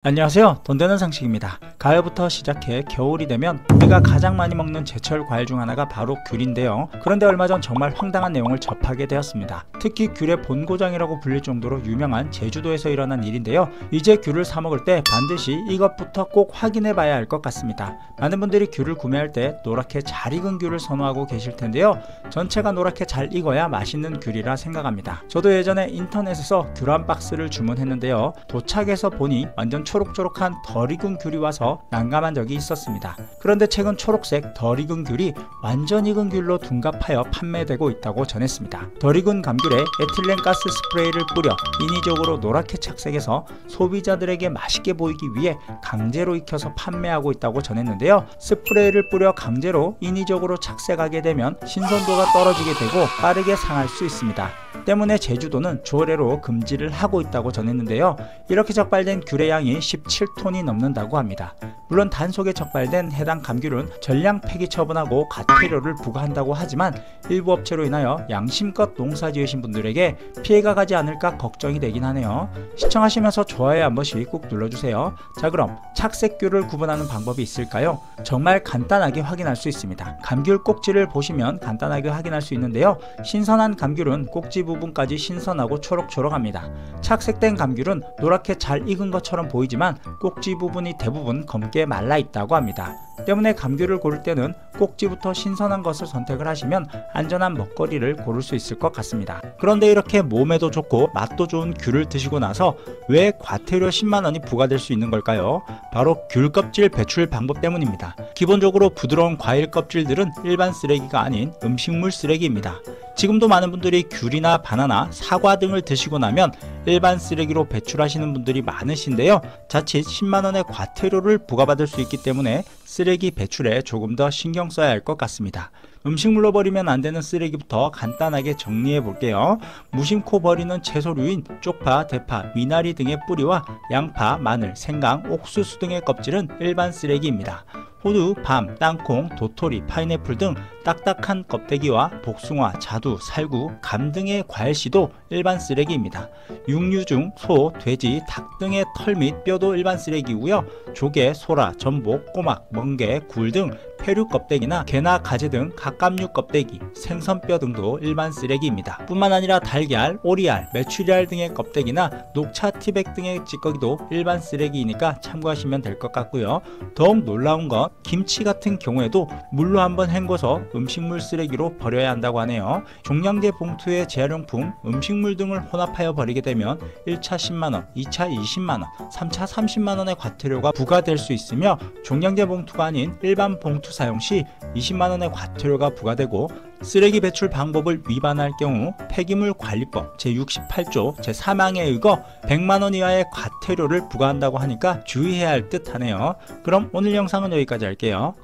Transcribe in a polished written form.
안녕하세요, 돈되는 상식입니다. 가을부터 시작해 겨울이 되면 우리가 가장 많이 먹는 제철 과일 중 하나가 바로 귤인데요. 그런데 얼마 전 정말 황당한 내용을 접하게 되었습니다. 특히 귤의 본고장이라고 불릴 정도로 유명한 제주도에서 일어난 일인데요. 이제 귤을 사 먹을 때 반드시 이것부터 꼭 확인해 봐야 할 것 같습니다. 많은 분들이 귤을 구매할 때 노랗게 잘 익은 귤을 선호하고 계실 텐데요. 전체가 노랗게 잘 익어야 맛있는 귤이라 생각합니다. 저도 예전에 인터넷에서 귤 한 박스를 주문했는데요. 도착해서 보니 완전 초록초록한 덜 익은 귤이 와서 난감한 적이 있었습니다. 그런데 최근 초록색 덜 익은 귤이 완전 익은 귤로 둔갑하여 판매되고 있다고 전했습니다. 덜 익은 감귤에 에틸렌가스 스프레이를 뿌려 인위적으로 노랗게 착색해서 소비자들에게 맛있게 보이기 위해 강제로 익혀서 판매하고 있다고 전했는데요. 스프레이를 뿌려 강제로 인위적으로 착색하게 되면 신선도가 떨어지게 되고 빠르게 상할 수 있습니다. 때문에 제주도는 조례로 금지를 하고 있다고 전했는데요. 이렇게 적발된 귤의 양이 17톤이 넘는다고 합니다. 물론 단속에 적발된 해당 감귤은 전량 폐기 처분하고 과태료를 부과한다고 하지만 일부 업체로 인하여 양심껏 농사 지으신 분들에게 피해가 가지 않을까 걱정이 되긴 하네요. 시청하시면서 좋아요 한 번씩 꾹 눌러주세요. 자, 그럼 착색 귤을 구분하는 방법이 있을까요? 정말 간단하게 확인할 수 있습니다. 감귤 꼭지를 보시면 간단하게 확인할 수 있는데요. 신선한 감귤은 꼭지 부분까지 신선하고 초록초록합니다. 착색된 감귤은 노랗게 잘 익은 것처럼 보이지만 꼭지 부분이 대부분 검게 말라 있다고 합니다. 때문에 감귤을 고를 때는 꼭지부터 신선한 것을 선택을 하시면 안전한 먹거리를 고를 수 있을 것 같습니다. 그런데 이렇게 몸에도 좋고 맛도 좋은 귤을 드시고 나서 왜 과태료 10만원이 부과될 수 있는 걸까요? 바로 귤 껍질 배출 방법 때문입니다. 기본적으로 부드러운 과일 껍질들은 일반 쓰레기가 아닌 음식물 쓰레기입니다. 지금도 많은 분들이 귤이나 바나나, 사과 등을 드시고 나면 일반 쓰레기로 배출하시는 분들이 많으신데요. 자칫 10만원의 과태료를 부과받을 수 있기 때문에 쓰레기 배출에 조금 더 신경 써야 할 것 같습니다. 음식물로 버리면 안 되는 쓰레기부터 간단하게 정리해 볼게요. 무심코 버리는 채소류인 쪽파, 대파, 미나리 등의 뿌리와 양파, 마늘, 생강, 옥수수 등의 껍질은 일반 쓰레기입니다. 호두, 밤, 땅콩, 도토리, 파인애플 등 딱딱한 껍데기와 복숭아, 자두, 살구, 감 등의 과일씨도 일반 쓰레기입니다. 육류 중 소, 돼지, 닭 등의 털 및 뼈도 일반 쓰레기고요. 조개, 소라, 전복, 꼬막, 멍게, 굴 등 페류 껍데기나 게나 가재 등 갑각류 껍데기, 생선뼈 등도 일반 쓰레기입니다. 뿐만 아니라 달걀, 오리알, 메추리알 등의 껍데기나 녹차 티백 등의 찌꺼기도 일반 쓰레기이니까 참고하시면 될 것 같고요. 더욱 놀라운 건 김치 같은 경우에도 물로 한번 헹궈서 음식물 쓰레기로 버려야 한다고 하네요. 종량제 봉투에 재활용품, 음식물 등을 혼합하여 버리게 되면 1차 10만원, 2차 20만원, 3차 30만원의 과태료가 부과될 수 있으며 종량제 봉투가 아닌 일반 봉투 사용 시 20만원의 과태료가 부과되고 쓰레기 배출 방법을 위반할 경우 폐기물관리법 제68조 제3항에 의거 100만원 이하의 과태료를 부과한다고 하니까 주의해야 할 듯 하네요. 그럼 오늘 영상은 여기까지 할게요.